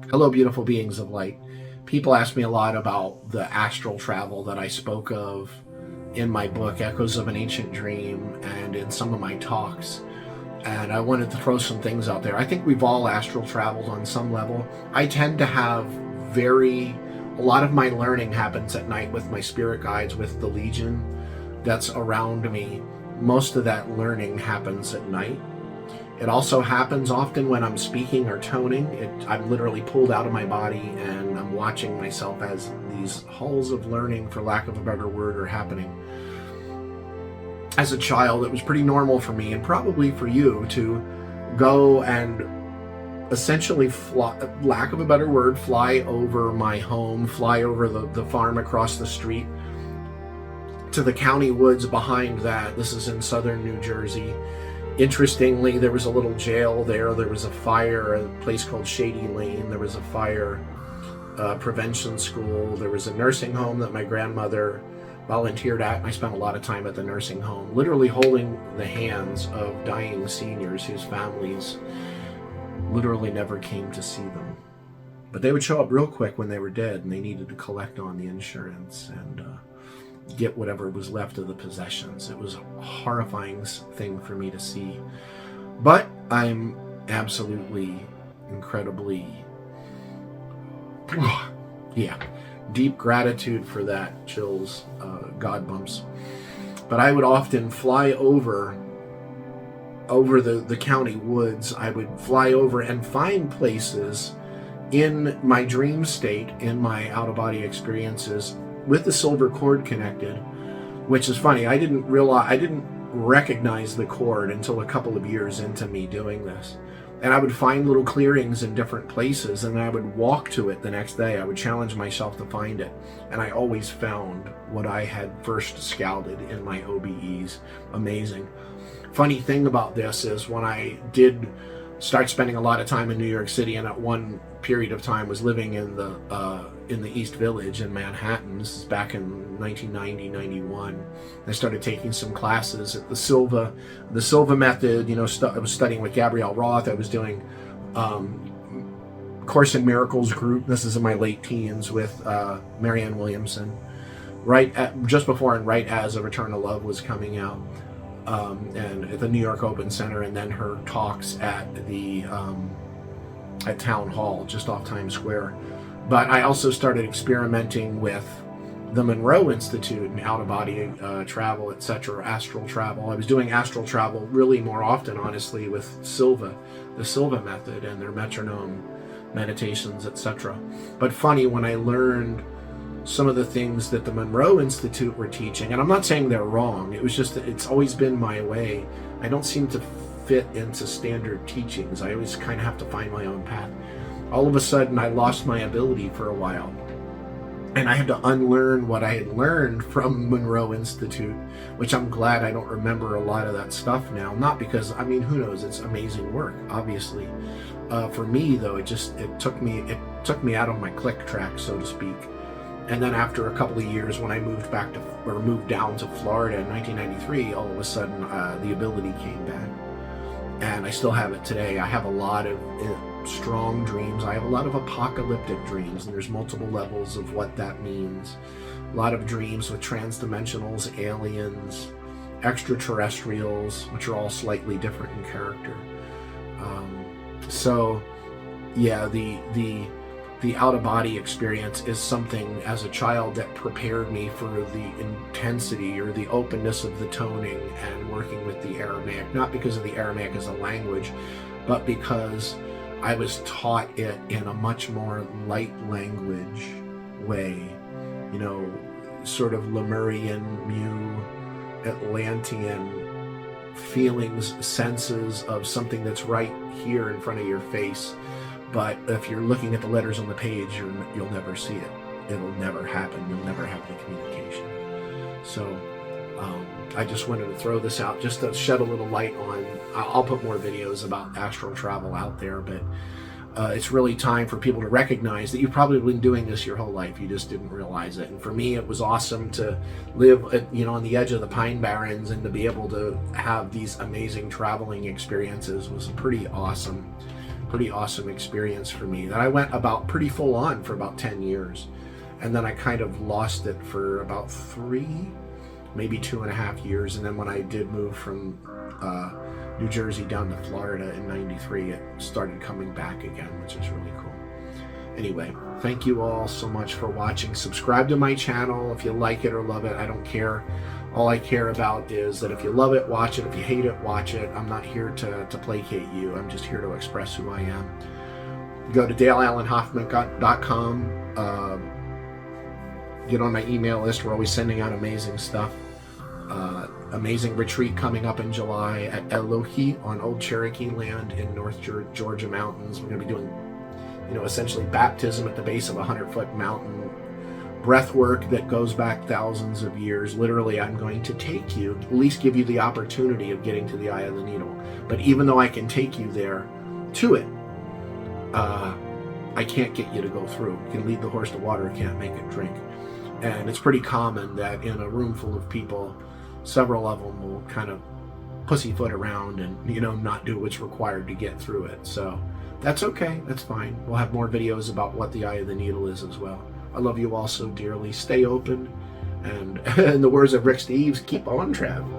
Hello, beautiful beings of light. People ask me a lot about the astral travel that I spoke of in my book, Echoes of an Ancient Dream, and in some of my talks. And I wanted to throw some things out there. I think we've all astral traveled on some level. I tend to have a lot of my learning happens at night with my spirit guides, with the Legion that's around me. Most of that learning happens at night. It also happens often when I'm speaking or toning. I'm literally pulled out of my body and I'm watching myself as these halls of learning, for lack of a better word, are happening. As a child, it was pretty normal for me, and probably for you, to go and essentially, lack of a better word, fly over my home, fly over the farm across the street to the county woods behind that. This is in southern New Jersey. Interestingly, there was a little jail there. There was a fire, a place called Shady Lane. There was a fire prevention school. There was a nursing home that my grandmother volunteered at, and I spent a lot of time at the nursing home, literally holding the hands of dying seniors whose families literally never came to see them. But they would show up real quick when they were dead, and they needed to collect on the insurance and get whatever was left of the possessions. It was a horrifying thing for me to see. But I'm absolutely, incredibly, deep gratitude for that. Chills, God bumps. But I would often fly over the county woods. I would fly over and find places in my dream state, in my out-of-body experiences, with the silver cord connected, which is funny. I didn't recognize the cord until a couple of years into me doing this. And I would find little clearings in different places, and I would walk to it the next day. I would challenge myself to find it. And I always found what I had first scouted in my OBEs. Amazing. Funny thing about this is, when I did start spending a lot of time in New York City, and at one period of time was living in the East Village in Manhattan. This is back in 1990, 91. I started taking some classes at the Silva method. I was studying with Gabrielle Roth. I was doing Course in Miracles group. This is in my late teens with Marianne Williamson. Just before and right as A Return to Love was coming out. And at the New York Open Center, and then her talks at Town Hall just off Times Square. But I also started experimenting with the Monroe Institute and out-of-body travel, etc., astral travel. I was doing astral travel really more often, honestly, with the Silva method and their metronome meditations, etc. But funny, when I learned some of the things that the Monroe Institute were teaching, and I'm not saying they're wrong, it was just that it's always been my way. I don't seem to fit into standard teachings. I always kind of have to find my own path. All of a sudden, I lost my ability for a while, and I had to unlearn what I had learned from Monroe Institute, which I'm glad I don't remember a lot of that stuff now. Not because, who knows, it's amazing work, obviously. For me, though, it took me out of my click track, so to speak. And then after a couple of years, when I moved down to Florida in 1993, all of a sudden the ability came back. And I still have it today. I have a lot of strong dreams. I have a lot of apocalyptic dreams, and there's multiple levels of what that means. A lot of dreams with transdimensionals, aliens, extraterrestrials, which are all slightly different in character. The out-of-body experience is something as a child that prepared me for the intensity or the openness of the toning and working with the Aramaic. Not because of the Aramaic as a language, but because I was taught it in a much more light language way. Sort of Lemurian, Mu, Atlantean feelings, senses of something that's right here in front of your face. But if you're looking at the letters on the page, you'll never see it. It'll never happen. You'll never have the communication. So I just wanted to throw this out just to shed a little light on. I'll put more videos about astral travel out there, but it's really time for people to recognize that you've probably been doing this your whole life. You just didn't realize it. And for me, it was awesome to live on the edge of the Pine Barrens, and to be able to have these amazing traveling experiences was pretty awesome. pretty awesome experience for me that I went about pretty full on for about 10 years. And then I kind of lost it for about 3, maybe 2.5 years. And then when I did move from New Jersey down to Florida in '93, it started coming back again, which is really cool. Anyway, thank you all so much for watching. Subscribe to my channel if you like it or love it. I don't care. All I care about is that if you love it, watch it. If you hate it, watch it. I'm not here to placate you. I'm just here to express who I am. Go to DaleAllenHoffman.com. Get on my email list. We're always sending out amazing stuff. Amazing retreat coming up in July at Elohi on Old Cherokee land in North Georgia mountains. We're going to be doing, essentially baptism at the base of a 100-foot mountain. Breath work that goes back thousands of years. Literally, I'm going to take you, at least give you the opportunity of getting to the eye of the needle. But even though I can take you there to it, I can't get you to go through. You can lead the horse to water, can't make it drink. And it's pretty common that in a room full of people, several of them will kind of pussyfoot around and, not do what's required to get through it. So that's okay. That's fine. We'll have more videos about what the eye of the needle is as well. I love you all so dearly. Stay open. And in the words of Rick Steves, keep on traveling.